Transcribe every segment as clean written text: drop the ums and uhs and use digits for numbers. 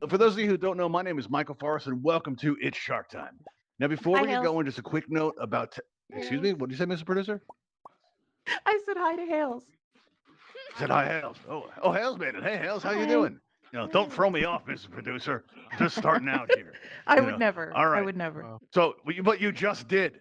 for those of you who don't know, my name is Michael Forrest, and welcome to It's Shark Time. Now, before Hi, we get Hales. going, just a quick note about. Excuse me, Hales. what did you say, Mr. Producer? I said hi to Hales. I said hi, Hales. Oh, Hales made it. Hey, Hales, how you Hi. doing? Don't throw me off, Mr. Producer. I'm just starting out here. I You would know. never. All I right. would never. So, but you just did.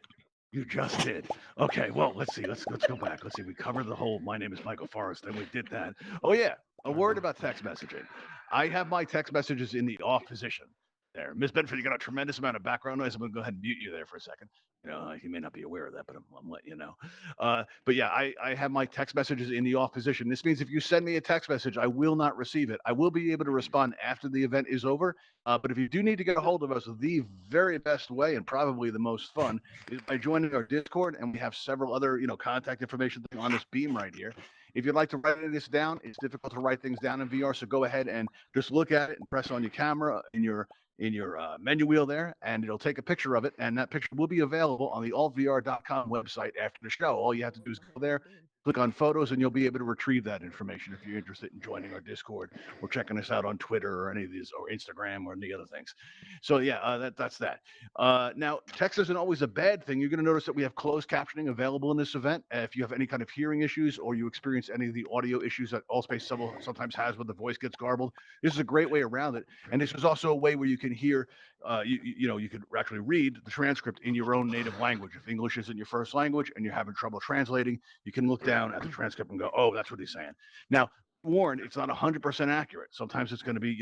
You just did. Okay. Well, let's see. Let's go back. Let's see. We covered the whole. My name is Michael Forrest, and we did that. Oh yeah. A word about text messaging. I have my text messages in the off position. There, Miss Bedford, you got a tremendous amount of background noise. I'm gonna go ahead and mute you there for a second. You may not be aware of that, but I'm letting you know. But yeah, I have my text messages in the off position. This means if you send me a text message, I will not receive it. I will be able to respond after the event is over. But if you do need to get a hold of us, the very best way and probably the most fun is by joining our Discord, and we have several other contact information on this beam right here. If you'd like to write any of this down, it's difficult to write things down in VR, so go ahead and just look at it and press on your camera in your menu wheel there, and it'll take a picture of it, and that picture will be available on the altvr.com website after the show. All you have to do is go there, click on photos, and you'll be able to retrieve that information if you're interested in joining our Discord or checking us out on Twitter or any of these, or Instagram or any other things. So yeah, that's that. Now, text isn't always a bad thing. You're going to notice that we have closed captioning available in this event. If you have any kind of hearing issues or you experience any of the audio issues that Allspace sometimes has when the voice gets garbled, this is a great way around it. And this is also a way where you can hear, you could actually read the transcript in your own native language. If English isn't your first language and you're having trouble translating, you can look down at the transcript and go, oh, that's what he's saying. Now, warned, it's not 100% accurate. Sometimes it's going to be,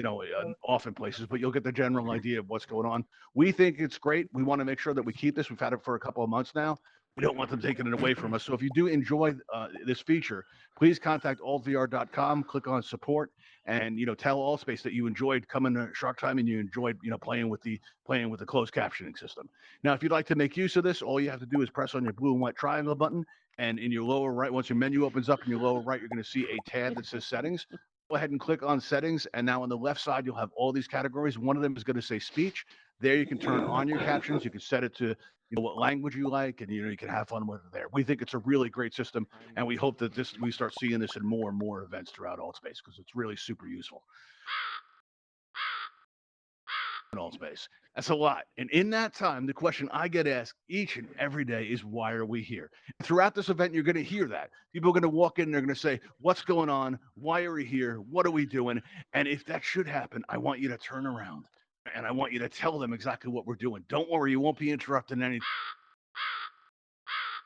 off in places, but you'll get the general idea of what's going on. We think it's great. We want to make sure that we keep this. We've had it for a couple of months now. We don't want them taking it away from us. So if you do enjoy this feature, please contact altvr.com, click on support, and tell Allspace that you enjoyed coming to Shark Time and you enjoyed playing with the closed captioning system. Now, if you'd like to make use of this, all you have to do is press on your blue and white triangle button, and in your lower right, once your menu opens up in your lower right, you're going to see a tab that says settings. Go ahead and click on settings, and now on the left side you'll have all these categories. One of them is going to say speech. There you can turn on your captions. You can set it to what language you like, and you can have fun with it there. We think it's a really great system, and we hope that we start seeing this in more and more events throughout Altspace because it's really super useful. In Altspace, that's a lot. And in that time, the question I get asked each and every day is, why are we here? Throughout this event, you're going to hear that. People are going to walk in and they're going to say, what's going on? Why are we here? What are we doing? And if that should happen, I want you to turn around and I want you to tell them exactly what we're doing. Don't worry, you won't be interrupting anything.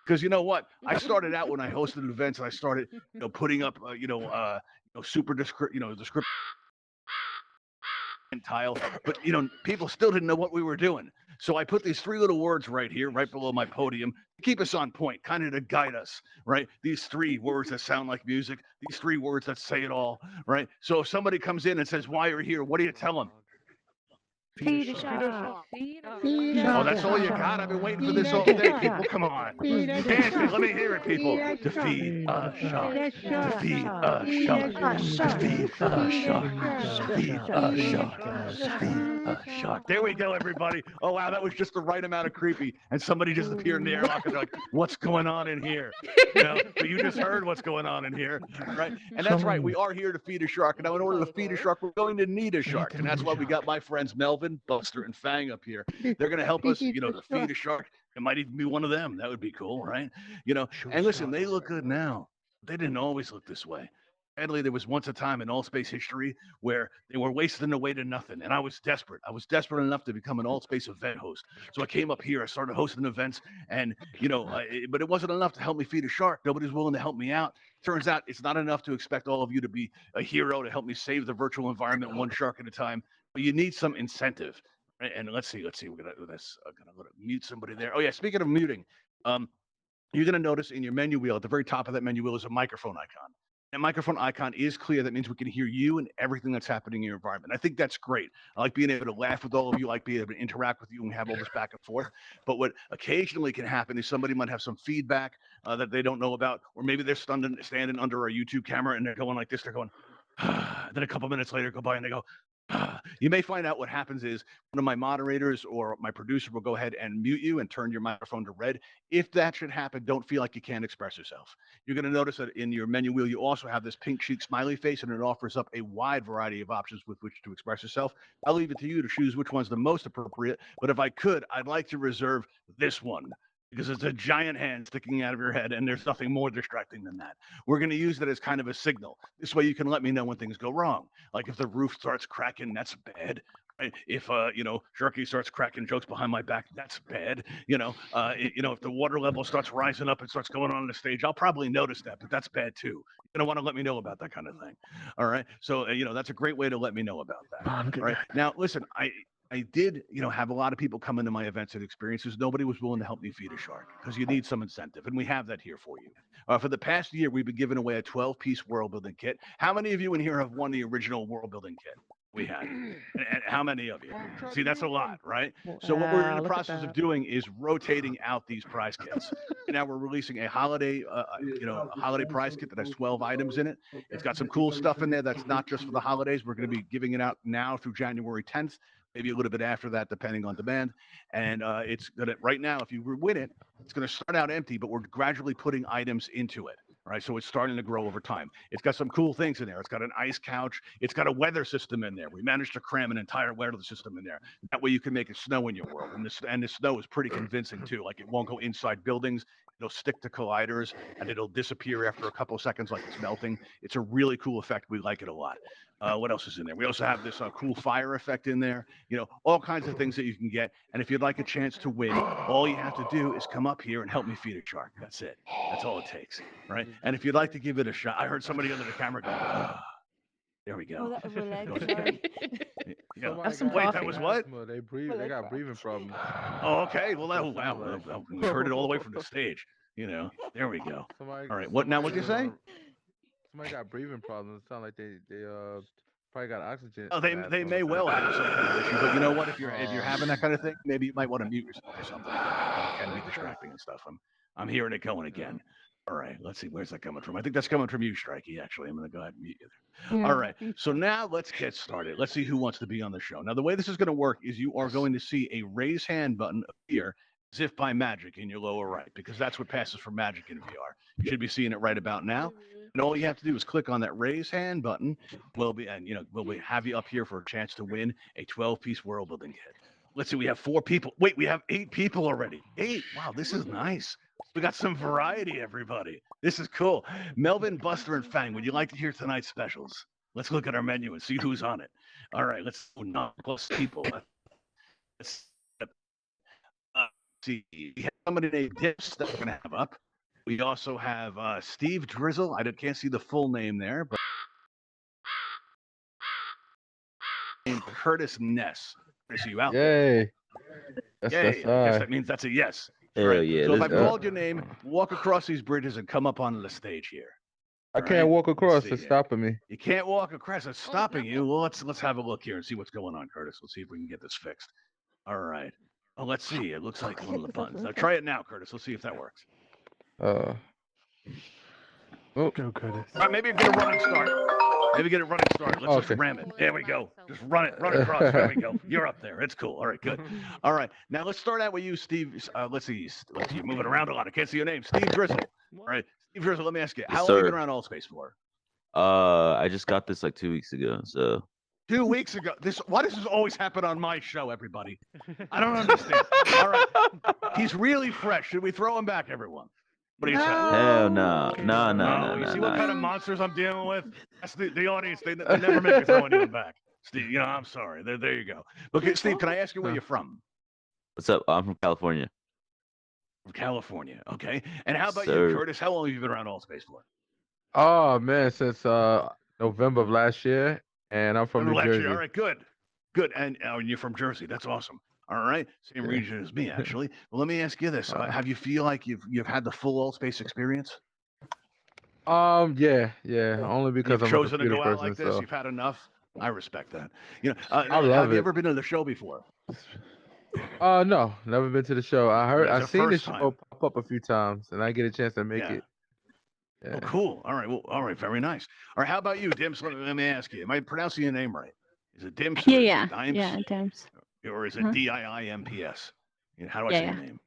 Because you know what? I started out when I hosted events and I started, putting up, super descriptive tile, but people still didn't know what we were doing. So I put these three little words right here, right below my podium, to keep us on point, kind of to guide us, right? These three words that sound like music, these three words that say it all, right? So if somebody comes in and says, "Why are you here?" What do you tell them? Feed a shark. Feed Feed Oh, a that's all you shark. got? I've been waiting for Feed this a all day, shark. people. Come on. Feed a Dance it. shark. Let me hear it, people. Feed a To shark. feed a shark. Feed a To shark. feed a Feed a shark. To shark. feed a Feed a shark. shark. To feed a Feed a shark. To feed a shark. There we go, everybody. Oh, wow, that was just the right amount of creepy. And somebody just appeared in the airlock and they're like, what's going on in here? But you just heard what's going on in here, right? And that's right. We are here to feed a shark. And now, in order to feed a shark, we're going to need a shark. And that's why we got my friends Melvin, Buster, and Fang up here. They're going to help us, to feed a shark. It might even be one of them. That would be cool, right? And listen, they look good now. They didn't always look this way. Sadly, there was once a time in all space history where they were wasting away to nothing, and I was desperate. I was desperate enough to become an all space event host. So I came up here. I started hosting events, and but it wasn't enough to help me feed a shark. Nobody's willing to help me out. Turns out it's not enough to expect all of you to be a hero to help me save the virtual environment one shark at a time. But you need some incentive. Right? And let's see. We're gonna do this. I'm gonna mute somebody there. Oh yeah. Speaking of muting, um, you're going to notice in your menu wheel, at the very top of that menu wheel, is a microphone icon. That microphone icon is clear. That means we can hear you and everything that's happening in your environment. I think that's great. I like being able to laugh with all of you, I like being able to interact with you and have all this back and forth. But what occasionally can happen is somebody might have some feedback that they don't know about, or maybe they're standing under a YouTube camera and they're going like this. They're going, then a couple minutes later go by and they go, You may find out what happens is one of my moderators or my producer will go ahead and mute you and turn your microphone to red. If that should happen, don't feel like you can't express yourself. You're going to notice that in your menu wheel, you also have this pink cheek smiley face, and it offers up a wide variety of options with which to express yourself. I'll leave it to you to choose which one's the most appropriate. But if I could, I'd like to reserve this one because it's a giant hand sticking out of your head, and there's nothing more distracting than that. We're going to use that as kind of a signal. This way you can let me know when things go wrong. Like if the roof starts cracking, that's bad. Right? If Sharky starts cracking jokes behind my back, that's bad. If the water level starts rising up and starts going on the stage, I'll probably notice that, but that's bad too. You're gonna want to let me know about that kind of thing. All right. So that's a great way to let me know about that. All right. Now listen, I did, have a lot of people come into my events and experiences. Nobody was willing to help me feed a shark because you need some incentive, and we have that here for you. For the past year, we've been giving away a 12-piece world building kit. How many of you in here have won the original world building kit we had? And how many of you? See, that's a lot, right? So what we're in the process of doing is rotating out these prize kits. Now we're releasing a holiday, holiday prize kit that has 12 items in it. It's got some cool stuff in there that's not just for the holidays. We're going to be giving it out now through January 10th. Maybe a little bit after that, depending on demand. And it's gonna right now, if you win it, it's gonna start out empty, but we're gradually putting items into it. Right, so it's starting to grow over time. It's got some cool things in there. It's got an ice couch. It's got a weather system in there. We managed to cram an entire weather system in there. That way you can make it snow in your world. And the snow is pretty convincing too. Like it won't go inside buildings. It'll stick to colliders and it'll disappear after a couple of seconds like it's melting. It's a really cool effect. We like it a lot. What else is in there? We also have this cool fire effect in there. All kinds of things that you can get. And if you'd like a chance to win, all you have to do is come up here and help me feed a shark. That's it. That's all it takes. Right. And if you'd like to give it a shot, I heard somebody under the camera go, there we go. Oh, that was relaxed. Sorry. Yeah. some Wait, that coffee. was what? They breathe. They got breathing problems. Oh, okay. Well, we heard it all the way from the stage. There we go. All right. What now? What'd you say? Somebody got breathing problems. It sounds like they probably got oxygen. Oh, they may well have some kind of issue, but you know what? If you're having that kind of thing, maybe you might want to mute yourself or something. It can be distracting and stuff. I'm hearing it going again. All right, let's see. Where's that coming from? I think that's coming from you, Sharky. Actually, I'm going to go ahead and mute you there. All right. So now let's get started. Let's see who wants to be on the show. Now, the way this is going to work is you are going to see a raise hand button appear as if by magic in your lower right, because that's what passes for magic in VR. You should be seeing it right about now. And all you have to do is click on that raise hand button. We'll have you up here for a chance to win a 12-piece world building kit. Let's see, we have 4 people. Wait, we have 8 people already. 8. Wow, this is nice. We got some variety, everybody. This is cool. Melvin, Buster, and Fang, would you like to hear tonight's specials? Let's look at our menu and see who's on it. All right, let's plus people. Let's see. We have somebody named Dips that we're going to have up. We also have Steve Drizzle. I can't see the full name there, but Curtis Ness. I see you out there. Yay! Yay! I guess that means that's a yes. Hell yeah. So if I let's go. called your name, walk across these bridges and come up onto the stage here. I can't walk across. It's stopping me. You can't walk across. It's stopping you. Well, let's have a look here and see what's going on, Curtis. Let's see if we can get this fixed. All right. Oh, let's see. It looks like one of the buttons. Now try it now, Curtis. Let's see if that works. Oh, Go, Curtis. All right, maybe get a running start. Let's just ram it. There we go. Just run across. There we go. You're up there. It's cool. All right, good. All right, now let's start out with you, Steve. Let's see. You're moving around a lot. I can't see your name. Steve Drizzle. All right, Steve Drizzle. Let me ask you, how long have you been around Altspace for? I just got this like 2 weeks ago. So 2 weeks ago. Why does this always happen on my show, everybody? I don't understand. All right, he's really fresh. Should we throw him back, everyone? What do you say? hell no. You see what kind of monsters I'm dealing with? That's the audience. They never make me throw anyone back. Steve, I'm sorry. There you go. Okay, Steve, can I ask you where you're from? What's up? I'm from California. From California. Okay. And how about Sir. you, Curtis? How long have you been around Altspace for? oh man, since November of last year, and I'm from New Jersey. All right, good. And you're from Jersey. That's awesome. All right, same region as me, actually. Well, let me ask you this: have you feel like you've had the full Altspace experience? Yeah. Only because You've I'm chosen a to computer go out person. like this. So You've had enough. I respect that. I love have you it. ever been to the show before? no, never been to the show. It's the I've seen the first show pop up a few times, and I get a chance to make it. Yeah. Oh, cool. All right. Well, all right. Very nice. All right. How about you, Dims? Let me ask you. Am I pronouncing your name right? Is it Dimps? Yeah, Or is yeah, it Dimes? yeah, Dimps. Or is it Uh-huh. Dimps? How do I Yeah, say your yeah. name?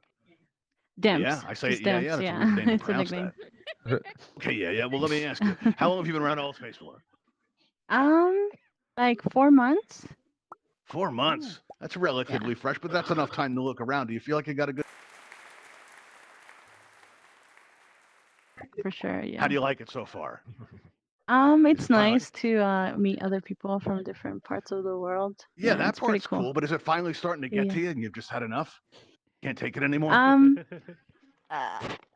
Dimps. Yeah, I say Just it. Yeah, Dimps, yeah. That's a yeah. weird name to It's a pronounce nickname. that. Okay, yeah. Well, let me ask you. How long have you been around Altspace for? Like 4 months 4 months. That's relatively fresh, but that's enough time to look around. Do you feel like you got a good? for sure. Yeah. How do you like it so far? It's it finally- nice to meet other people from different parts of the world. Yeah, that it's pretty part's cool. cool. But is it finally starting to get Yeah. to you, and you've just had enough? Can't take it anymore.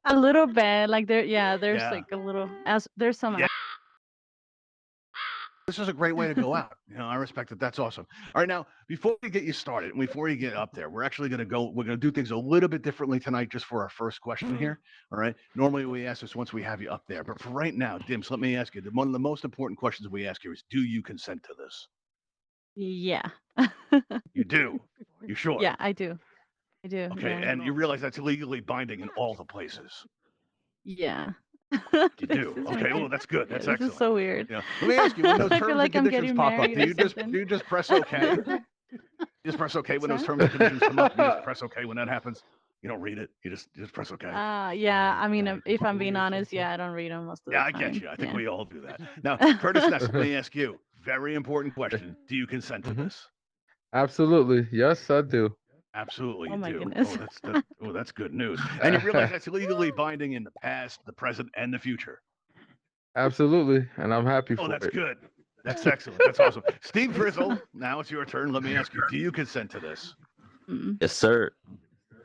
A little bit. Like there's Yeah. like a little as there's some. Yeah. This is a great way to go out. I respect it. That's awesome. All right, now before we get you started, and before you get up there, we're actually going to go. We're going to do things a little bit differently tonight, just for our first question here. All right. Normally we ask this once we have you up there, but for right now, Dims, let me ask you. One of the most important questions we ask here is, do you consent to this? Yeah. You do. You sure? Yeah, I do. I do. Okay, Yeah. and you realize that's legally binding in all the places. Yeah. You do. Okay. Well, that's good. That's This excellent. is so weird. Let me ask you, when those I feel terms like and I'm conditions getting pop up, married or do something. you just press OK? Just press OK when those What's terms and conditions come up. You just press OK when that happens. You don't read it. You just press OK. Yeah. I mean, if I'm being honest, yeah, I don't read them most of the Yeah, I time. get you. I think Yeah. we all do that. Now, Curtis Ness, let me ask you. Very important question. Do you consent to this? Absolutely. Yes, I do. Absolutely, Oh you my do. goodness. That's good news. And you realize that's legally binding in the past, the present, and the future. Absolutely. And I'm happy for Oh, that's it. good. That's excellent. That's awesome. Steve Grizzle, now it's your turn. Let me ask you, do you consent to this? Yes, sir.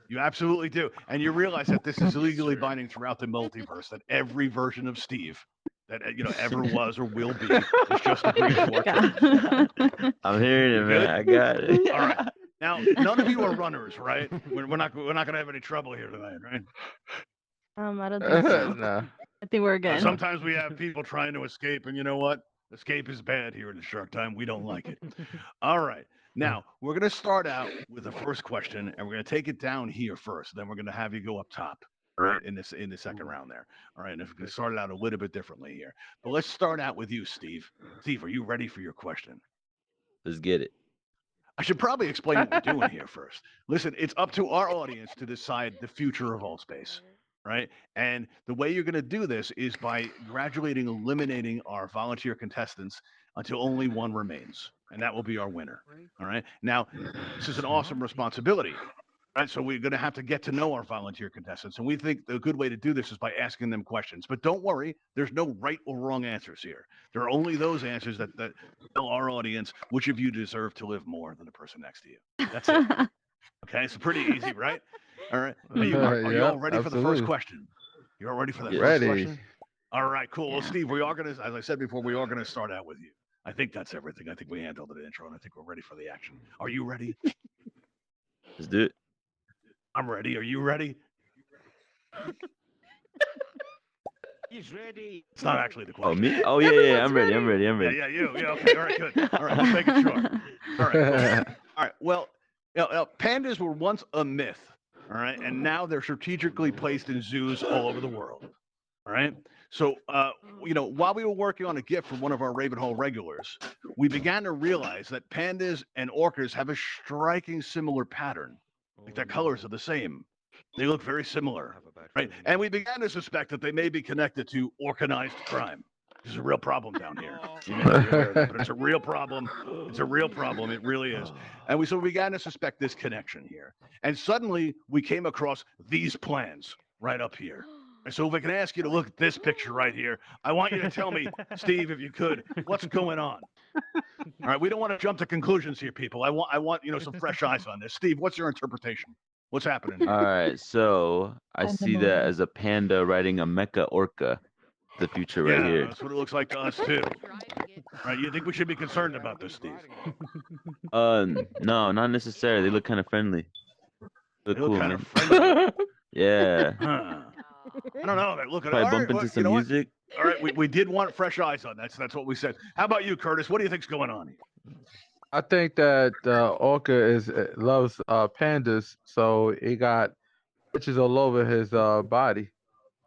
You absolutely do. And you realize that this is legally binding throughout the multiverse, that every version of Steve that ever was or will be is just agreed to our terms. I'm hearing it, You man. good? I got it. All right. Now, none of you are runners, right? We're not going to have any trouble here tonight, right? I don't think so. Nah. I think we're good. Sometimes we have people trying to escape, and you know what? Escape is bad here in the Shark Time. We don't like it. All right. Now, we're going to start out with the first question, and we're going to take it down here first. Then we're going to have you go up top, right, in the second round there. All right. And we're going to start it out a little bit differently here. But let's start out with you, Steve. Steve, are you ready for your question? Let's get it. I should probably explain what we're doing here first. Listen, it's up to our audience to decide the future of Altspace, right? And the way you're going to do this is by gradually eliminating our volunteer contestants until only one remains, and that will be our winner. All right. Now, this is an awesome responsibility. Right, so we're going to have to get to know our volunteer contestants, and we think the good way to do this is by asking them questions. But don't worry, there's no right or wrong answers here. There are only those answers that tell our audience which of you deserve to live more than the person next to you. That's it. Okay, it's pretty easy, right? All right. Are you all ready for the first question? You're all ready for the first Ready. question? All right, cool. Yeah. Well, Steve, we are going to, as I said before, we are going to start out with you. I think that's everything. I think we handled the intro, and I think we're ready for the action. Are you ready? Let's do it. I'm ready. Are you ready? He's ready. It's not actually the Oh, question. me? Oh, yeah. I'm ready. I'm ready. I'm ready. Yeah, you. Yeah, okay. All right, good. All right, let's make it sure. All right. Cool. All right. Well, pandas were once a myth. All right, and now they're strategically placed in zoos all over the world. All right. So, while we were working on a gift from one of our Ravenhall regulars, we began to realize that pandas and orcas have a striking similar pattern. Like their colors are the same. They look very similar, right? And we began to suspect that they may be connected to organized crime. This is a real problem down here. You may not be aware of that, but it's a real problem. It's a real problem. It really is. And so we began to suspect this connection here. And suddenly we came across these plans right up here. And so if I can ask you to look at this picture right here, I want you to tell me, Steve, if you could, what's going on? All right, we don't want to jump to conclusions here, people. I want some fresh eyes on this. Steve, what's your interpretation? What's happening here? All right. So I see that as a panda riding a mecha orca. The future right here. That's what it looks like to us too. Right? You think we should be concerned about this, Steve? No, not necessarily. They look kind of friendly. Look They look cool, kind man. of friendly. Yeah. Huh. I don't know. They look at Probably all bump right, into well, some music. All right, we did want fresh eyes on that. So that's what we said. How about you, Curtis? What do you think's going on here? I think that Orca loves pandas, so he got pictures all over his body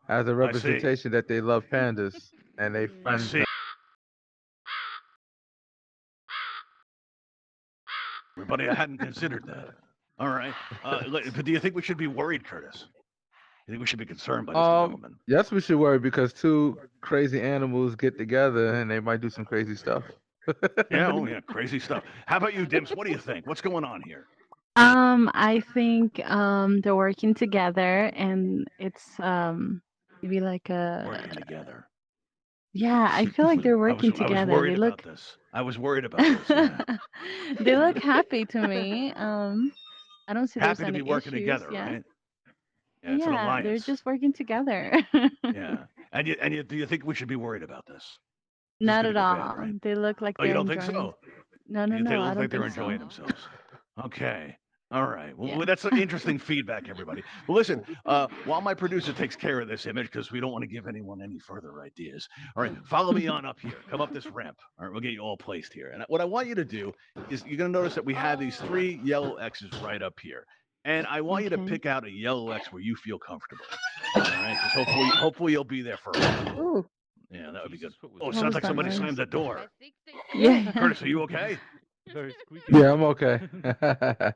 as a representation that they love pandas and they I friends see. Everybody, I hadn't considered that. All right. But do you think we should be worried, Curtis? You think we should be concerned by this development? Yes, we should worry because two crazy animals get together and they might do some crazy stuff. Yeah, oh yeah, crazy stuff. How about you, Dimps? What do you think? What's going on here? I think they're working together, and it's maybe like Working together. yeah, I feel like they're working I was together. worried They about look this. I was worried about this. Yeah. they look happy to me. I don't see there's Happy to be any working issues. together, Yeah. right? Yeah, it's an Yeah, they're alliance. just working together. Yeah. And do you think we should be worried about this? This is Not gonna at go bad, all. right? They look like Oh, you they're don't think enjoying. so? No, no, They no, I look don't like they're think enjoying so. themselves. Okay. All right. Well, Yeah. that's some interesting feedback, everybody. Well, listen, while my producer takes care of this image, because we don't want to give anyone any further ideas. All right, follow me on up here. Come up this ramp. All right, we'll get you all placed here. And what I want you to do is you're going to notice that we have these 3 yellow X's right up here. And I want you to Okay. pick out a yellow X where you feel comfortable. All right, because hopefully you'll be there for a while. Ooh. Yeah, that would be good. Jesus, what was Oh, it What sounds was like that somebody noise? slammed the door. Yeah. Curtis, are you okay? Very squeaky. Yeah, I'm okay.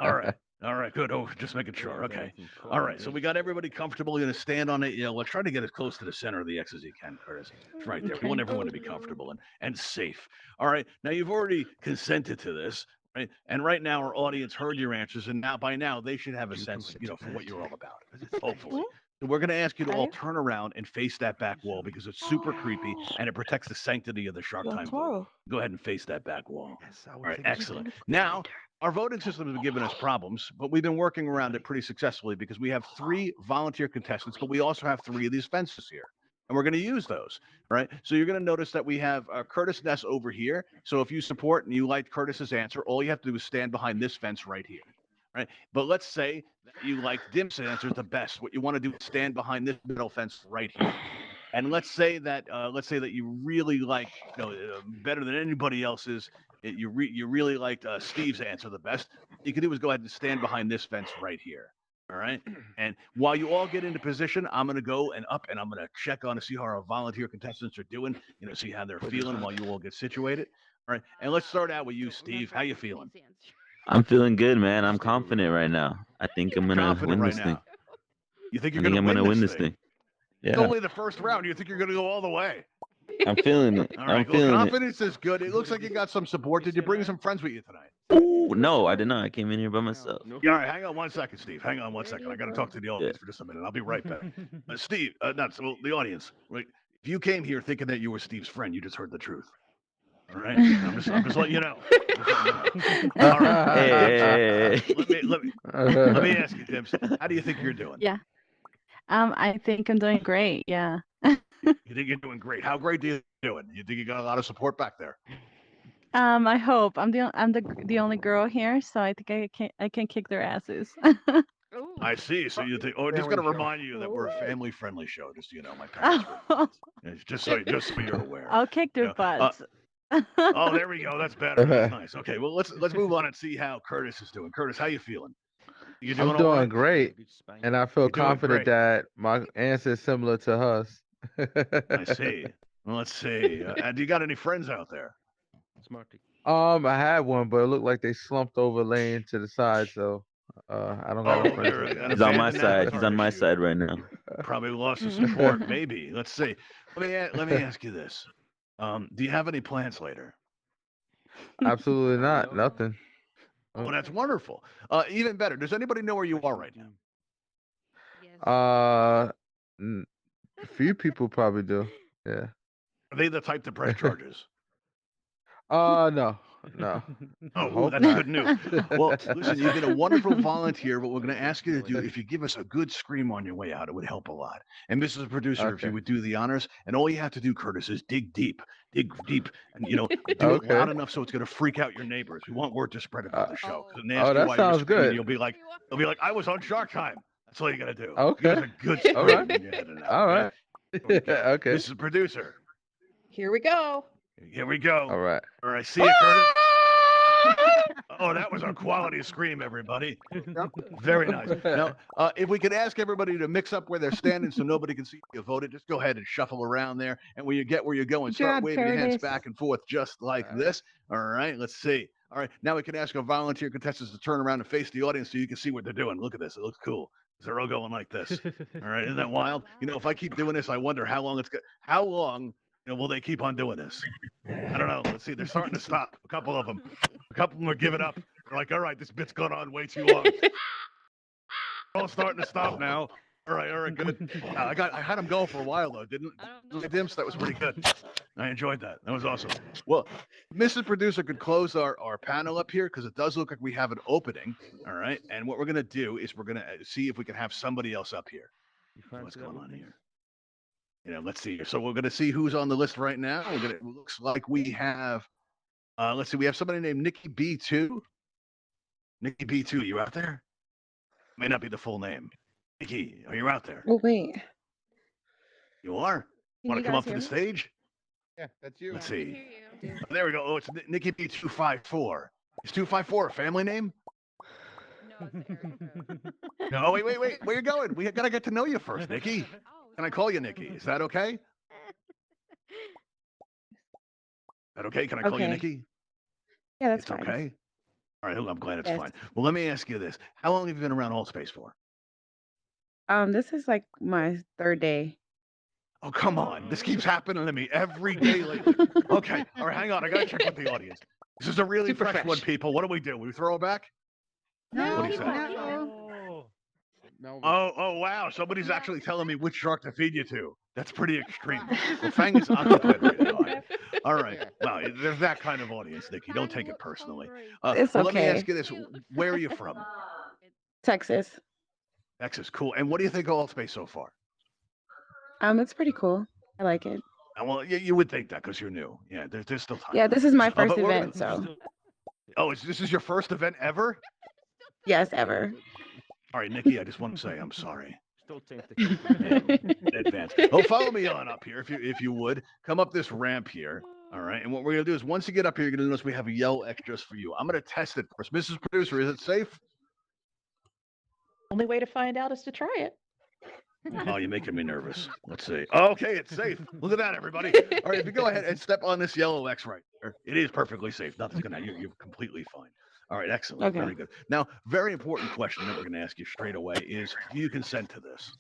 All right. All right, good. Oh, just making sure. Okay. All right, so we got everybody comfortable. You're going to stand on it. Yeah, well, try to get as close to the center of the X as you can, Curtis. It's right there. We want Okay. everyone to be comfortable and safe. All right, now you've already consented to this, right? And right now our audience heard your answers, and by now they should have a sense, for what you're all about, hopefully. So we're going to ask you to all turn around and face that back wall because it's super creepy and it protects the sanctity of the Shark Time vote. Go ahead and face that back wall. All right, excellent. Now, our voting system has given us problems, but we've been working around it pretty successfully because we have 3 volunteer contestants, but we also have 3 of these fences here. And we're going to use those, right? So you're going to notice that we have Curtis Ness over here. So if you support and you like Curtis's answer, all you have to do is stand behind this fence right here, right? But let's say that you like Dim's answer the best. What you want to do is stand behind this middle fence right here. And let's say that you really like, better than anybody else's. You really liked Steve's answer the best. You can do is go ahead and stand behind this fence right here. All right. And while you all get into position, I'm going to go and up and I'm going to check on to see how our volunteer contestants are doing, see how they're feeling while you all get situated. All right. And let's start out with you, Steve. How you feeling? I'm feeling good, man. I'm confident right now. I think I'm gonna Confident win right this thing. now. You think I you're think going I'm to gonna win this thing. It's Yeah, only the first round. You think you're going to go all the way? I'm feeling it. All I'm right. Well, feeling it. confidence is good. It looks like you got some support. Did you bring some friends with you tonight? Ooh, no, I did not. I came in here by myself. Yeah, all right, hang on 1 second, Steve. Hang on 1 second. I got to talk to the audience for just a minute. I'll be right back. Steve, the audience. Right? If you came here thinking that you were Steve's friend, you just heard the truth. All right, I'm just letting you know. All right. Hey. Let me ask you, Dims. How do you think you're doing? Yeah. I think I'm doing great. Yeah. You think you're doing great? How great do you doing? You think you got a lot of support back there? I hope I'm the only girl here, so I think I can kick their asses. I see. So you think? Oh, just got to remind you that we're a family-friendly show. Just my parents. Just so you're aware. I'll kick their butts. Oh, there we go. That's better. That's nice. Okay, well let's move on and see how Curtis is doing. Curtis, how you feeling? You doing I'm all doing right? great, and I feel You're doing confident great. that my answer is similar to hers. I see. Well, let's see. Do you got any friends out there? Smarty. I had one, but it looked like they slumped over, laying to the side. So, I don't got no friends. they're right now. He's on my abandoned side. He's avatar on my issue. side right now. Probably lost his support. Maybe. Let's see. Let me ask you this. Do you have any plans later? Absolutely not. Nothing. Oh, that's wonderful. Even better. Does anybody know where you are right now? A few people probably do. Yeah. Are they the type to press charges? No. Oh, Hope that's not. good news. Well, listen, you've been a wonderful volunteer. What we're going to ask you to do, if you give us a good scream on your way out, it would help a lot. And Mrs. Producer, if you Okay. would do the honors, and all you have to do, Curtis, is dig deep, and do it Okay. loud enough so it's going to freak out your neighbors. We want word to spread about the show. 'Cause when they ask Oh, you that why you're sounds screaming, good. They'll be like, I was on Shark Time. That's all you got to do. Okay. Give us a good scream All right. when you're heading out. All right. Okay. Mrs. Producer, Here we go. here we go. All right. All right, see you, Curtis. Oh, that was a quality scream, everybody. Very nice. Now, if we could ask everybody to mix up where they're standing so nobody can see you voted, just go ahead and shuffle around there. And when you get where you're going, Good start job, waving your hands Curtis. back and forth just like this. All right, let's see. All right, now we can ask our volunteer contestants to turn around and face the audience so you can see what they're doing. Look at this; it looks cool. They're all going like this. All right, isn't that wild? You know, if I keep doing this, I wonder how long how long will they keep on doing this? I don't know. Let's see. They're starting to stop. A couple of them are giving up. They're like, all right, this bit's gone on way too long. All starting to stop now. All right, good. I had them go for a while though, didn't Dimps? That was pretty good. I enjoyed that. That was awesome. Well, Mrs. Producer could close our panel up here because it does look like we have an opening. All right, and what we're gonna do is we're gonna see if we can have somebody else up here. What's going on here? You know, let's see here. So we're gonna see who's on the list right now. It looks like we have. Let's see. We have somebody named Nikki B2. Nikki B2, you out there? May not be the full name. Nikki, are you out there? Oh, wait. You are? Can Want you to come guys up to hear the me? stage? Yeah, that's you. Let's Yeah, we see. can hear you. Oh, there we go. Oh, it's Nikki B254. Is 254 a family name? No, it's Erica. No, wait. Where you going? We gotta get to know you first, Nikki. Oh, Can I call you Nikki? Is that okay? Is that okay? Can I call you Okay. Nikki? Yeah, that's It's fine. okay. All right, I'm glad it's Yes. fine. Well, let me ask you this: how long have you been around Altspace for? This is like my third day. Oh, come on. This keeps happening to me every day lately. Okay. All right, hang on. I got to check with the audience. This is a really Super fresh one, fresh. people. What do? We throw it back? No, What do you keep say? going, keep going. Oh, Melvin. Oh, wow. Somebody's actually telling me which shark to feed you to. That's pretty extreme. Well, Fang is occupied right now. All right. Wow. There's that kind of audience, Nikki. Don't take it personally. It's Well, let me okay. ask you this. Where are you from? Texas. Texas. Cool. And what do you think of Altspace so far? It's pretty cool. I like it. Well, you would think that because you're new. Yeah, there's still time. Yeah, this is my first but we're event, so Oh, this is your first event ever? yes, ever. All right, Nikki, I just want to say I'm sorry. still tempting. in advance. Oh, follow me on up here if you would. Come up this ramp here. All right. And what we're gonna do is once you get up here, you're gonna notice we have yellow extras for you. I'm gonna test it first. Mrs. Producer, is it safe? Only way to find out is to try it. Oh, you're making me nervous. Let's see. Okay, it's safe. Look at that, everybody. All right, if you go ahead and step on this yellow X right there, it is perfectly safe. Nothing's gonna you're completely fine. All right, excellent. Okay. Very good. Now, very important question that we're gonna ask you straight away is do you consent to this?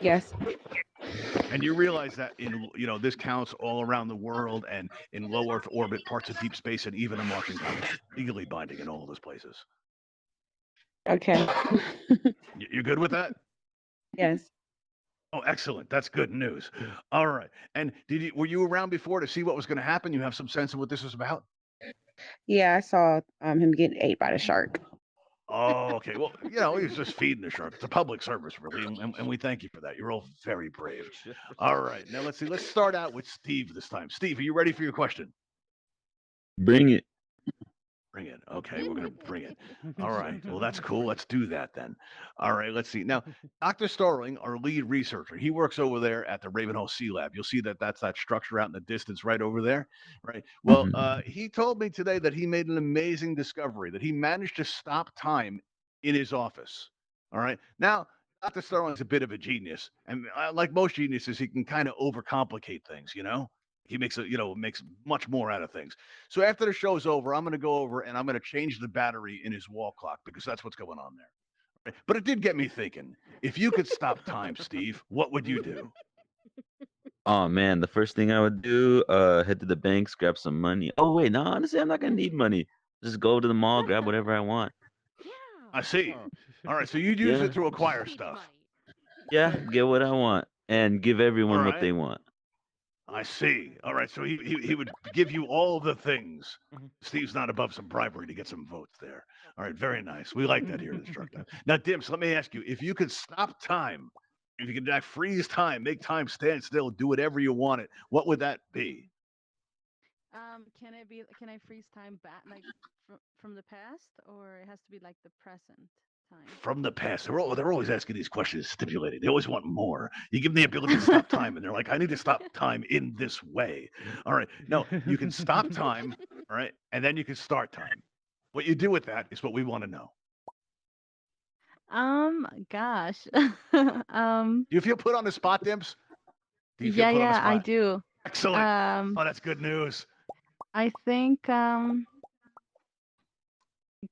Yes. And you realize that this counts all around the world and in low Earth orbit, parts of deep space, and even in Martian continents, legally binding in all those places. Okay. You're good with that? Yes. Oh, excellent. That's good news. All right. And were you around before to see what was going to happen? You have some sense of what this was about? Yeah, I saw him getting ate by the shark. Oh, okay. Well, he was just feeding the shark. It's a public service, really, and we thank you for that. You're all very brave. All right. Now, let's see. Let's start out with Steve this time. Steve, are you ready for your question? Bring it. Bring it. Okay, we're going to bring it. All right. Well, that's cool. Let's do that then. All right. Let's see. Now, Dr. Starling, our lead researcher, he works over there at the Ravenhall Sea-Lab. You'll see that's that structure out in the distance right over there. Right. Well, he told me today that he made an amazing discovery, that he managed to stop time in his office. All right. Now, Dr. Starling's a bit of a genius. And like most geniuses, he can kind of overcomplicate things, He makes makes much more out of things. So after the show's over, I'm going to go over and I'm going to change the battery in his wall clock because that's what's going on there. Right? But it did get me thinking. If you could stop time, Steve, what would you do? Oh man, the first thing I would do, head to the banks, grab some money. Oh wait, no, honestly, I'm not gonna need money. Just go to the mall, grab whatever I want. I see. All right, so you'd use Yeah. it to acquire stuff. Yeah, get what I want and give everyone All what right. they want. I see. All right, so he would give you all the things. Mhm. Steve's not above some bribery to get some votes there. All right, very nice. We like that here at the Truck Time. Now, Dimps, let me ask you: if you could stop time, if you could freeze time, make time stand still, do whatever you wanted, what would that be? Can I freeze time back like from the past, or it has to be like the present time? From the past, they're always asking these questions stipulated. They always want more. You give them the ability to stop time, and they're like, "I need to stop time in this way." All right, no, you can stop time, all right, and then you can start time. What you do with that is what we want to know. Gosh. Do you feel put on the spot, Dimps? Do you feel put on the I spot? do. Excellent. Oh, that's good news. I think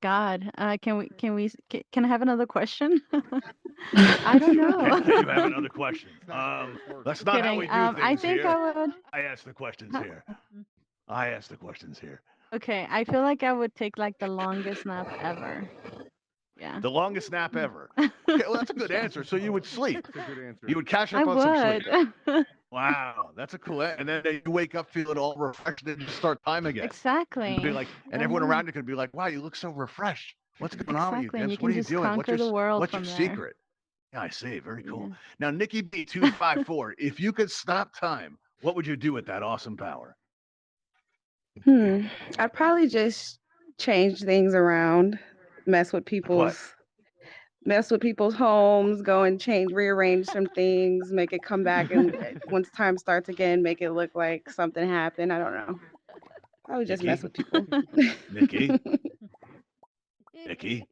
God, can I have another question? I don't know. You have another question. That's not how we Kidding. do things I think here. I would. I ask the questions here. I ask the questions here. Okay, I feel like I would take like the longest nap ever. Yeah. The longest nap ever. Okay, well, that's a good answer. So you would sleep. That's a good answer. You would catch I up on some sleep. would. Wow, that's a cool. And then you wake up feeling all refreshed and just start time again. Exactly. And be like, and everyone around you could be like, "Wow, you look so refreshed. What's going on with you, Exactly, and you Dips? What are can you just doing? conquer the world What's your from there. secret?" Yeah, I see. Very cool. Yeah. Now, Nikki B254, if you could stop time, what would you do with that awesome power? I'd probably just change things around, mess with people's homes, go and rearrange some things, make it come back, and once time starts again, make it look like something happened. I don't know. I would just mess with people. Nikki, Nikki,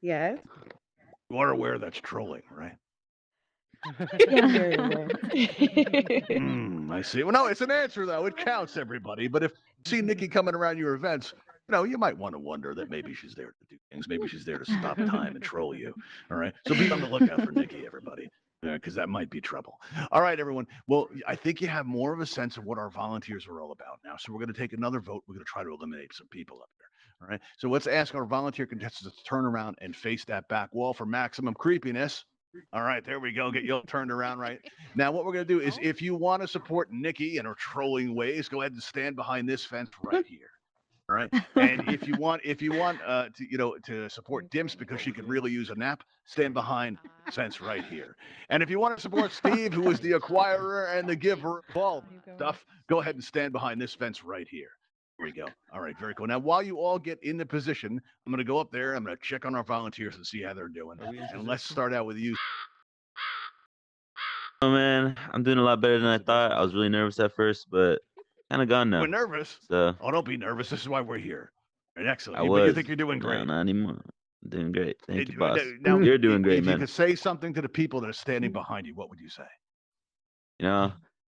Yes. you are aware that's trolling, right? Yeah. Very well. I see. Well, no, it's an answer though. It counts, everybody. But if you see Nikki coming around your events, you might want to wonder that maybe she's there to do things. Maybe she's there to stop time and troll you. All right. So be on the lookout for Nikki, everybody, because that might be trouble. All right, everyone. Well, I think you have more of a sense of what our volunteers are all about now. So we're going to take another vote. We're going to try to eliminate some people up there. All right. So let's ask our volunteer contestants to turn around and face that back wall for maximum creepiness. All right, there we go. Get you all turned around right. Now, what we're going to do is if you want to support Nikki in her trolling ways, go ahead and stand behind this fence right here. All right. And if you want to support Dimps because she could really use a nap, stand behind the fence right here. And if you want to support Steve, who is the acquirer and the giver of all stuff, go ahead and stand behind this fence right here. There we go. All right, very cool. Now, while you all get in the position, I'm going to go up there. I'm going to check on our volunteers and see how they're doing. And let's start out with you. Oh man, I'm doing a lot better than I thought. I was really nervous at first, but kind of gone now. We're nervous. So Oh, don't be nervous. This is why we're here. All right, excellent. I But was. you think you're doing No, great. not anymore. I'm doing great. Thank you, Now, boss. now, You're doing great, if man. you could say something to the people that are standing behind you, what would you say?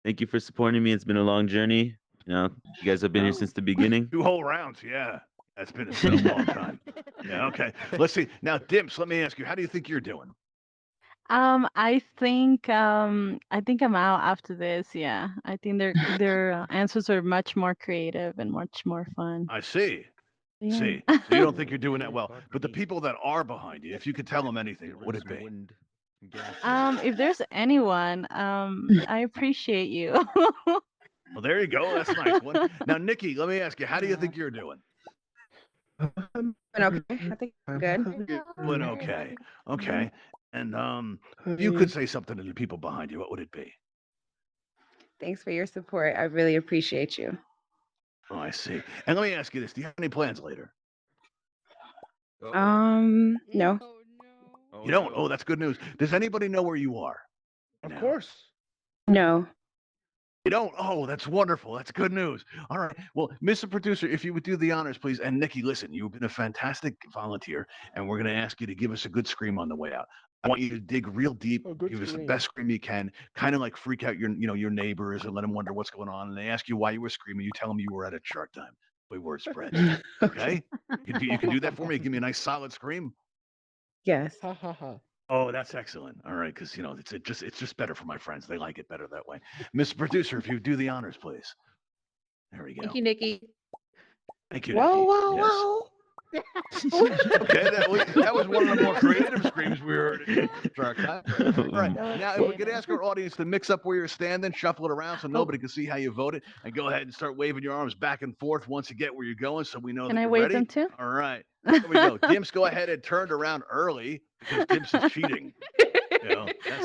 Thank you for supporting me. It's been a long journey. You guys have been here since the beginning. 2 whole rounds, yeah. It's been a long time. Yeah, okay. Let's see. Now, Dimps, let me ask you, how do you think you're doing? I think I'm out after this. Yeah, I think their answers are much more creative and much more fun. I see. Yeah. See, so you don't think you're doing that well. But the people that are behind you, if you could tell them anything, what would it be? If there's anyone, I appreciate you. Well, there you go. That's a nice one. Now, Nikki, let me ask you, how do you think you're doing? Okay. I think I'm good. Doing okay. Okay. And if you could say something to the people behind you, what would it be? Thanks for your support. I really appreciate you. Oh, I see. And let me ask you this: do you have any plans later? No. You don't? Oh, that's good news. Does anybody know where you are? Of now? course. No. You don't? Oh, that's wonderful. That's good news. All right. Well, Mr. Producer, if you would do the honors, please. And Nikki, listen, you've been a fantastic volunteer, and we're going to ask you to give us a good scream on the way out. I want you to dig real deep, give us the best scream you can, kind of like freak out your neighbors and let them wonder what's going on. And they ask you why you were screaming. You tell them you were at a Shark Time. The way word spreads. Okay? You can do that for me. Give me a nice solid scream. Yes. Ha ha ha. Oh, that's excellent. All right, because it's just better for my friends. They like it better that way. Mr. Producer, if you do the honors, please. There we go. Thank you, Nikki. Thank you. Whoa, Nikki. whoa, Yes. whoa. Okay, that was one of the more creative screams we heard in Shark Time. All right, now if we could ask our audience to mix up where you're standing, shuffle it around so nobody can see how you voted, and go ahead and start waving your arms back and forth once you get where you're going, so we know Can that I you're wave ready. them too? All right, here we go. Dimps, go ahead and turned around early because Dimps is cheating.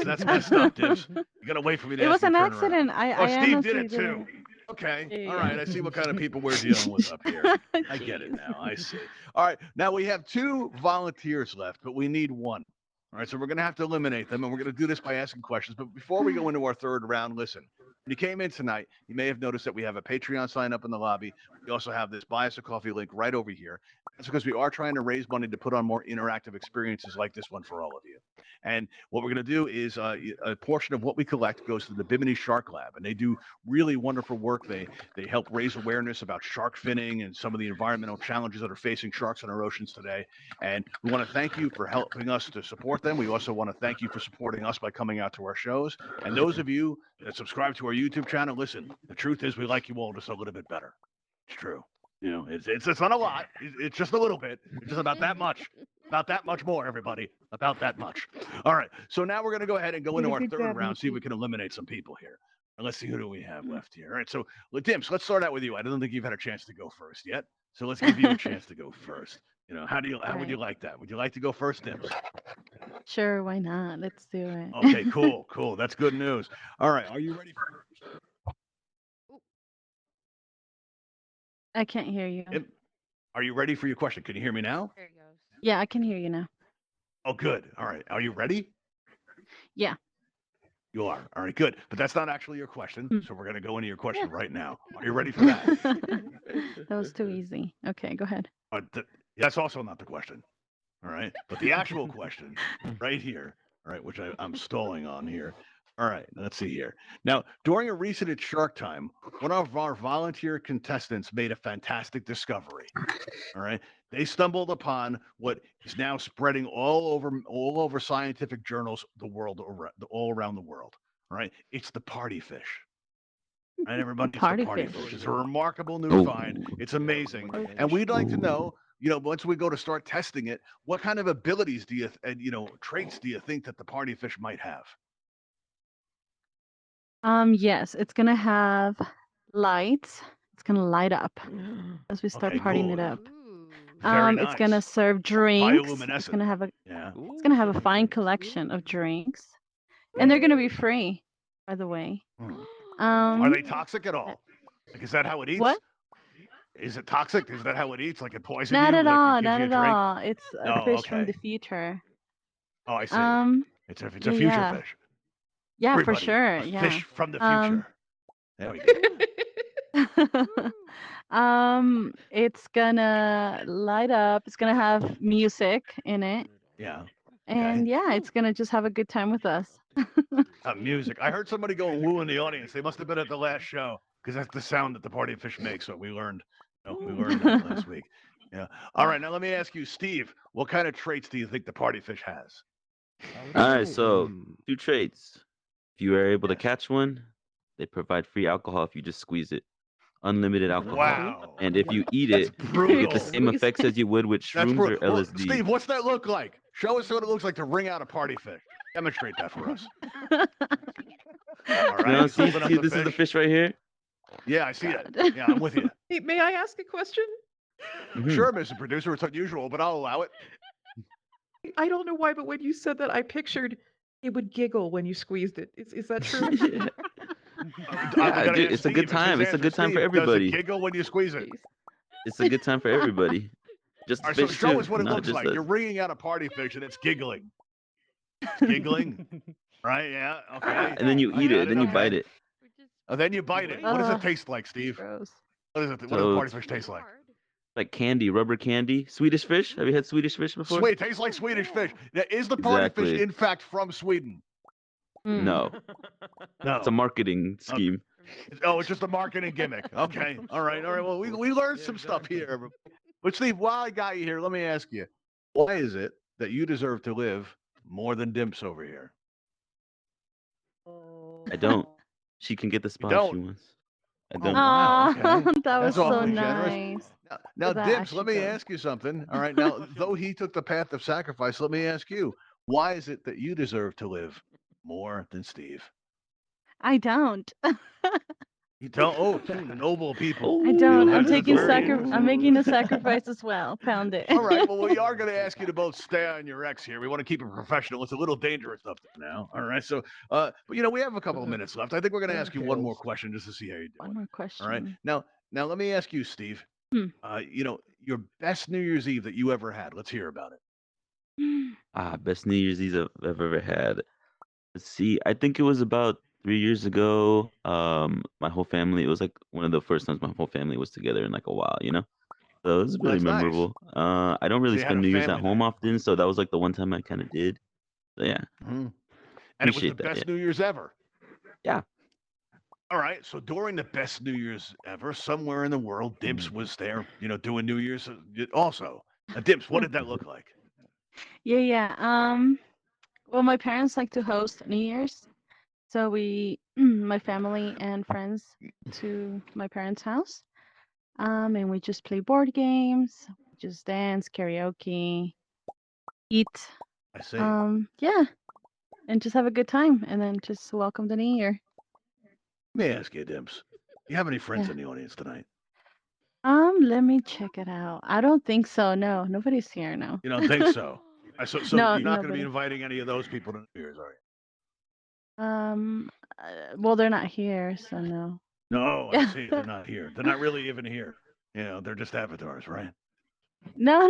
That's messed up, Dimps. You gotta wait for me to. It ask was you an to turn accident. around. I Steve did honestly it too. didn't. Okay. Yeah, All yeah. right. I see what kind of people we're dealing with up here. I get it now. I see. All right. Now we have 2 volunteers left, but we need 1. All right. So we're going to have to eliminate them, and we're going to do this by asking questions. But before we go into our 3rd round, listen. When you came in tonight, you may have noticed that we have a Patreon sign up in the lobby. We also have this Buy Us a Coffee link right over here. That's because we are trying to raise money to put on more interactive experiences like this one for all of you. And what we're going to do is a portion of what we collect goes to the Bimini Shark Lab, and they do really wonderful work. They help raise awareness about shark finning and some of the environmental challenges that are facing sharks in our oceans today. And we want to thank you for helping us to support them. We also want to thank you for supporting us by coming out to our shows. And those of you that subscribe to our YouTube channel, listen, the truth is we like you all just a little bit better. It's true. You know, it's not a lot. It's just a little bit. It's just about that much. About that much more, everybody. About that much. All right. So now we're going to go ahead and go into our Good third job, round, see if Mickey. we can eliminate some people here. And let's see who do we have left here. All right. So, Dims, let's start out with you. I don't think you've had a chance to go first yet. So let's give you a chance to go first. You know, how would you like that? Would you like to go first, Dims? Sure, why not? Let's do it. Okay, cool. That's good news. All right. Are you ready for I can't hear you. Yep. Are you ready for your question? Can you hear me now? There it goes. Yeah, I can hear you now. Oh, good. All right. Are you ready? Yeah. You are. All right, good. But that's not actually your question. Hmm. So we're going to go into your question right now. Are you ready for that? That was too easy. Okay, go ahead. That's also not the question. All right. But the actual question right here, all right, which I'm stalling on here. All right, let's see here. Now, during a recent at Shark Time, one of our volunteer contestants made a fantastic discovery. All right. They stumbled upon what is now spreading all over scientific journals all around the world. All right. It's the party fish. Right, everybody, it's the Party party fish. fish. It's a remarkable new Oh. find. It's amazing. And we'd like to know, once we go to start testing it, what kind of abilities do traits do you think that the party fish might have? Yes, it's gonna have lights. It's gonna light up as we start Okay, partying cool. it up. Ooh. Very It's gonna nice. serve drinks. Bioluminescent. Yeah. It's gonna have a fine collection of drinks, and they're gonna be free, by the way. Hmm. Are they Um, toxic at all? Like, is that how it eats? what? Is it toxic? Is that how it eats? Like it poisons Not you? at Like all. it gives Not you a at drink? all. It's a Oh, fish from okay. the future. Oh, I see. Um, It's a yeah, future yeah. fish. Yeah, for Everybody, sure. a Yeah. fish from the Um, future. There we go. It's gonna light up. It's gonna have music in it, Yeah. and Okay. yeah, it's gonna just have a good time with us. Music. I heard somebody going woo in the audience. They must have been at the last show because that's the sound that the party fish makes. So we learned. We learned that last week. Yeah. All right. Now let me ask you, Steve. What kind of traits do you think the party fish has? All right, so 2 traits. If you are able to Yes. catch one, they provide free alcohol if you just squeeze it. Unlimited alcohol. Wow. And if you eat That's it, you brutal. get the same effects as you would with That's shrooms or Well, LSD. Steve, what's that look like? Show us what it looks like to wring out a party fish. Demonstrate that for us. All right. No, he's see, holding up the this is the fish. fish right here. Yeah, I see God. it. Yeah, I'm with you. Hey, may I ask a question? Mhm. Sure, Mr. Producer. It's unusual, but I'll allow it. I don't know why, but when you said that, I pictured it would giggle when you squeezed it. Is that true? Yeah. We Yeah, gotta dude, ask it's a good Steve. time. his It's a answer. good time for Steve, everybody. Does it giggle when you squeeze it? Jeez. It's a good time for everybody. Just All right, so fish show too, us what it not looks just like. us. You're wringing out a party fish and it's giggling. It's giggling, right? Yeah. Okay. And then you I eat got it, then you okay. bite it. We're just Oh, then you bite it. What does it Ugh. taste like, Steve? Gross. What is it? What does So a party it's fish taste like? hard. like candy, rubber candy. Swedish fish? Have you had Swedish fish before? Sweet. Tastes like Swedish fish. Now, is the party fish Exactly. in fact from Sweden? Mm. No, No. it's a marketing scheme. Oh, it's just a marketing gimmick. Okay. All right. Well, we learned some stuff here. But Steve, while I got you here, let me ask you, why is it that you deserve to live more than Dimps over here? I don't. She can get the spot if she don't? wants. I Oh, don't. wow. Okay. Aw, that That's was so awfully generous. nice. Now, That Dimps, let actually me go. ask you something. All right. Now, though he took the path of sacrifice, let me ask you, why is it that you deserve to live more than Steve? I don't. You don't. Oh, two noble people. I don't. I'm that's taking very I'm making a sacrifice as well. Pound it. All right. Well, we are going to ask you to both stay on your X here. We want to keep it professional. It's a little dangerous up there now. All right. So, but we have a couple of minutes left. I think we're going to ask you one more question just to see how you're One doing. more question. All right. Now, let me ask you, Steve. Hmm. Your best New Year's Eve that you ever had. Let's hear about it. Best New Year's Eve I've ever had. Let's see. I think it was about 3 years ago. My whole family. It was like one of the first times my whole family was together in like a while. So it was really That's nice. memorable. I don't really you had spend a New Year's at family home night. often, so that was like the one time I kind of did. So yeah, Mhm. And it was the appreciate that. best Yeah. New Year's ever. Yeah. All right. So during the best New Year's ever, somewhere in the world, Dimps was there, doing New Year's also. Dimps, what did that look like? Yeah. Well, my parents like to host New Year's, so my family and friends to my parents' house. And we just play board games, just dance, karaoke, eat. I see. Yeah, and just have a good time, and then just welcome the new year. Let me ask you, Dimps. You have any friends Yeah. in the audience tonight? Let me check it out. I don't think so. No, nobody's here. No. You don't think so? So No, you're not going to be nobody. inviting any of those people to New Year's, are you? Well, they're not here, so no. No, I see. They're not here. They're not really even here. They're just avatars, right? No.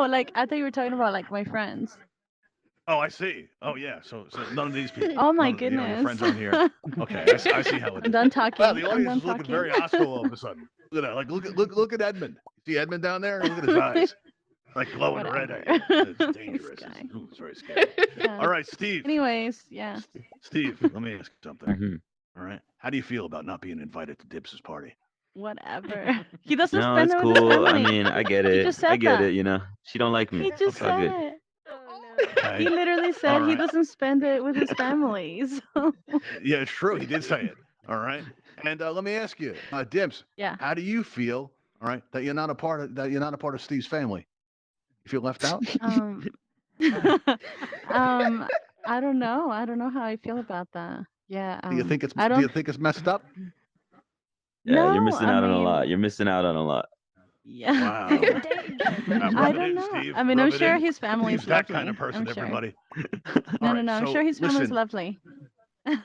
Like I thought you were talking about like my friends. Oh, I see. Oh, yeah. So none of these people. Oh my none of your goodness. friends aren't here. Okay, I see how it I'm is. done talking. Wow, the I'm audience done is looking talking. very hostile all of a sudden. Look at that. Like, look at Edmund. See Edmund down there? Look at his eyes. Like glowing red at you. Whatever. It's This dangerous. guy. It's very scary. Yeah. All right, Steve. Anyways, yeah. Steve, let me ask you something. Mhm. All right. How do you feel about not being invited to Dips's party? Whatever. He doesn't No, spend it's it with his cool. I family. mean, I get He it. just I said get that. it. She don't like me. He just It's all good. said it. Oh Okay. He literally said he right. doesn't spend it with his family. So Yeah, it's true. He did say it. All right. And let me ask you, Dims, yeah. how do you feel? All right, that you're not a part of Steve's family. You feel left out? I don't know. I don't know how I feel about that. Yeah. Do you think it's I Do you don't. think it's messed up? Yeah, you're No, missing I out on a mean, lot. You're missing out on a lot. yeah. Wow. I Rub it don't in, know. Steve. I mean, Rub I'm it sure in. his family is Steve's that lovely. kind of person, I'm sure. everybody. No, All no, right, no. I'm so sure his family's listen, lovely.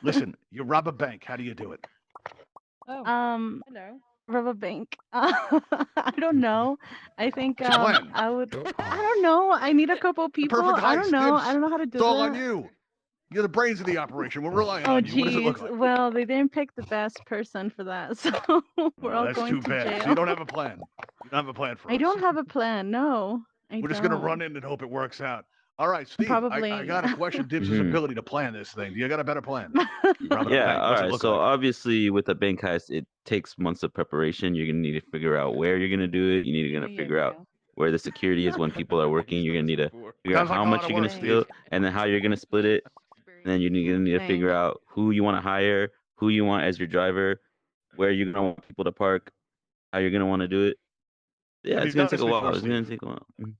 listen. You rob a bank. How do you do it? Oh, Hello. Rob a bank. I don't know. I think What's your plan? I would. I don't know. I need a couple The people. perfect I don't heist, know. Dibs. I don't know how to do It's all that. on you. You're the brains of the operation. We're relying Oh, on you. What does it look geez. like? Well, they didn't pick the best person for that, so we're all That's going too to bad. jail. So you don't have a plan. You don't have a plan for I us. don't have a plan. No, I We're just don't. gonna run in and hope it works out. All right, Steve. Probably. I got to question Dibs' Mhm. ability to plan this thing. Do you got a better plan? Robbing a Yeah, bank. all What's it right. look So like? obviously, with a bank heist, it takes months of preparation. You're gonna need to figure out where you're gonna do it. You need to Here figure we out go. where the security is when people are working. You're gonna need to figure out Sounds like how a much lot of you're gonna work, steal, Steve. and then how you're gonna split it. And then you're gonna need to Thanks. figure out who you want to hire, who you want as your driver, where you're gonna want people to park, how you're gonna want to do it. Yeah, Have it's you gonna done take this a while. before, It's gonna Steve? take a while. Mhm.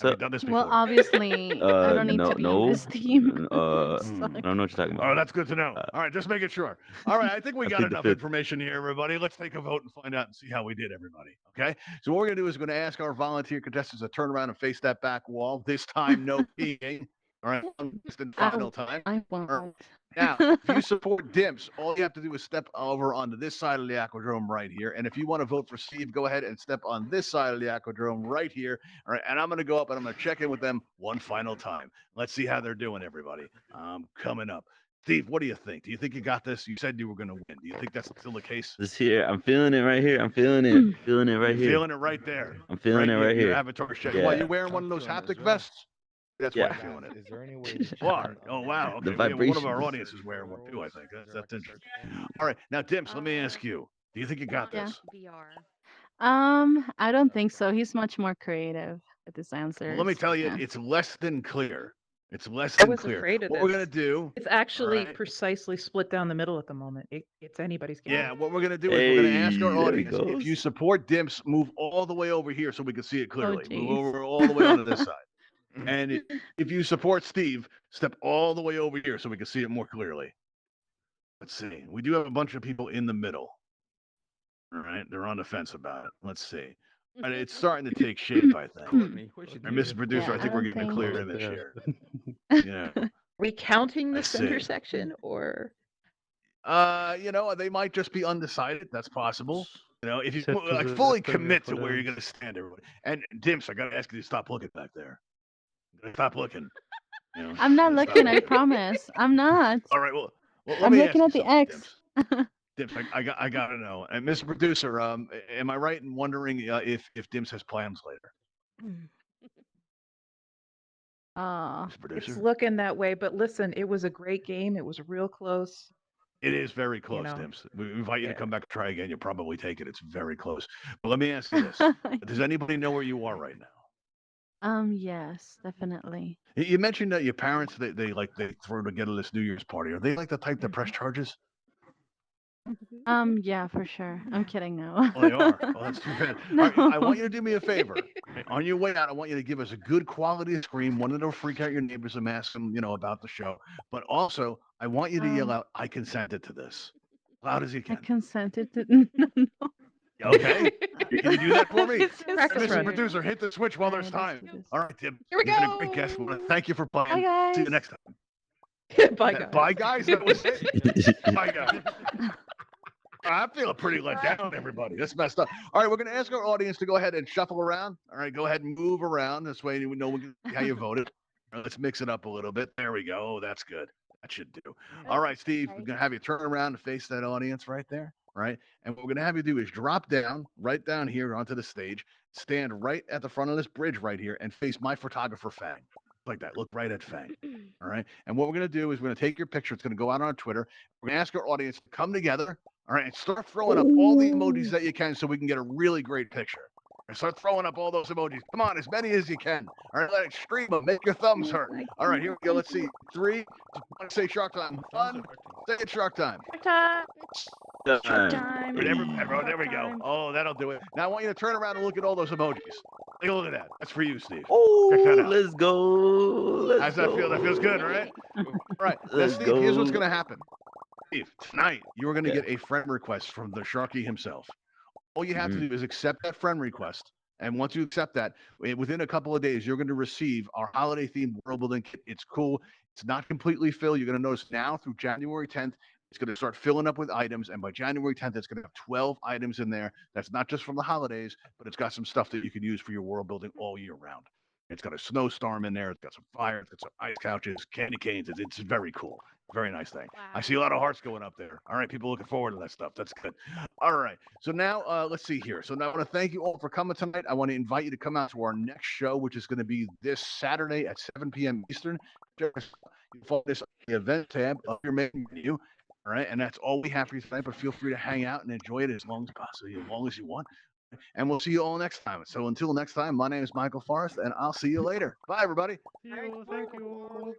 Have you So, done this Well, before? obviously, I don't need no, to be in no. this team. I Sorry. don't know what you're talking Oh, about. that's good to know. All right, just making sure. All right, I think we I got plead the enough fifth. information here, everybody. Let's take a vote and find out and see how we did, everybody. Okay? So what we're going to do is we're going to ask our volunteer contestants to turn around and face that back wall. This time, no peeing. All right, instant final time. I won't. Now, if you support Dimps, all you have to do is step over onto this side of the aquadrome right here. And if you want to vote for Steve, go ahead and step on this side of the aquadrome right here. All right, and I'm going to go up and I'm going to check in with them one final time. Let's see how they're doing, everybody. Coming up. Steve, what do you think? Do you think you got this? You said you were going to win. Do you think that's still the case? This here, I'm feeling it right here. I'm feeling it. Feeling it right You're here. feeling it right there. I'm feeling it right Your here. avatar check. Yeah. Why, you wearing one of those haptic vests? That's why Yeah. you're feeling it. Is there any way to Why? Oh, wow. The Okay. One of our vibrations. audience is wearing one too, I think. That's interesting. All right. Now, Dimps, let me ask you. Do you think you got Yeah. this? VR. I don't think so. He's much more creative with his answers. Well, let me tell you, Yeah. it's less than clear. It's less I than was clear. afraid of What we're this. gonna do? It's actually right. precisely split down the middle at the moment. It's anybody's game. Yeah, what we're gonna do is we're gonna ask our Hey, there he audience if you goes. support Dimps, move all the way over here so we can see it clearly. Move jeez. over all the way onto this side. And if you support Steve, step all the way over here so we can see it more clearly. Let's see. We do have a bunch of people in the middle. All right, they're on the fence about it. Let's see. And it's starting to take shape, I think. Courtney, what you And do? Mr. Producer, Yeah, I think I we're don't getting a think- clear Right image there. here. Yeah. Recounting I the center see. section or They might just be undecided. That's possible. If you Set to like the fully left of your commit to where you're footage. going to stand, everybody. And Dimps, I got to ask you to stop looking back there. Stop looking. I'm not Stop looking. I promise. I'm not. All right. Well, let I'm me looking ask at you the something, X. Dimps. Dims, I gotta know. And Mr. Producer, am I right in wondering if Dims has plans later? Oh, Mr. It's Producer, looking that way, but listen, it was a great game. It was real close. it is very close, know, Dims. We invite you to yeah. come back and try again. You'll probably take it. It's very close. But let me ask you this: does anybody know where you are right now? yes, definitely. You mentioned that your parents they throw together this New Year's party. Are they like the type that press charges? Yeah, for sure. I'm kidding now. Oh, they are. Oh, that's too bad. All right, I want you to do me a favor. No. On your way out, I want you to give us a good quality scream, one that'll freak out your neighbors and ask them, about the show. But also, I want you to yell out, "I consented to this," loud as you I can. consented to. No. Okay? Can you do that for me? It's just Practice Mr. run. weird. Producer, hit the switch while there's Alright, let's time. do this. All right, Tim. Here we You've been a great guest. go. Thank you for playing. Bye, See you guys. next time. Bye, guys. Bye, guys. That was it. Bye, guys. I'm feeling pretty let down, everybody. That's messed up. All right, we're going to ask our audience to go ahead and shuffle around. All right, go ahead and move around. This way we know how you voted. All right, let's mix it up a little bit. There we go. Oh, that's good. That should do. All right, Steve, we're going to have you turn around and face that audience right there. Right. And what we're going to have you do is drop down right down here onto the stage, stand right at the front of this bridge right here, and face my photographer, Fang. Like that. Look right at Fang. All right. And what we're going to do is we're going to take your picture. It's going to go out on Twitter. We're going to ask our audience to come together. All right. And start throwing up all the emojis that you can so we can get a really great picture. And start throwing up all those emojis. Come on, as many as you can. All right. Let it stream them. Make your thumbs hurt. All right. Here we go. Let's see. 3. Say shark time. 1. Say it shark time. Ta-ta. Short Time. time. Everyone, there we go. Time. Oh, that'll do it. Now I want you to turn around and look at all those emojis. Take a look at that. That's for you, Steve. Oh, Check that out. let's go. Let's How's that feel? That feels good, right? All right. Now, Let's Steve, here's what's go. going to happen. Steve, tonight you are going to Yeah. get a friend request from the Sharky himself. All you have to do is accept that friend request. And once you accept that, within a couple of days, you're going to receive our holiday themed world building kit. It's cool. It's not completely filled. You're going to notice now through January 10th, it's going to start filling up with items. And by January 10th, it's going to have 12 items in there. That's not just from the holidays, but it's got some stuff that you can use for your world building all year round. It's got a snowstorm in there. It's got some fire. It's got some ice couches, candy canes. It's very cool. Very nice thing. I see a lot of hearts going up there. All right, people looking forward to that stuff. That's good. All right. So now let's see here. So now I want to thank you all for coming tonight. I want to invite you to come out to our next show, which is going to be this Saturday at 7 p.m. Eastern. You can follow this on the event tab of your main menu. All right. And that's all we have for you tonight. But feel free to hang out and enjoy it as long as possible, as long as you want. And we'll see you all next time. So until next time, my name is Michael Forrest, and I'll see you later. Bye, everybody. See you. Thank you.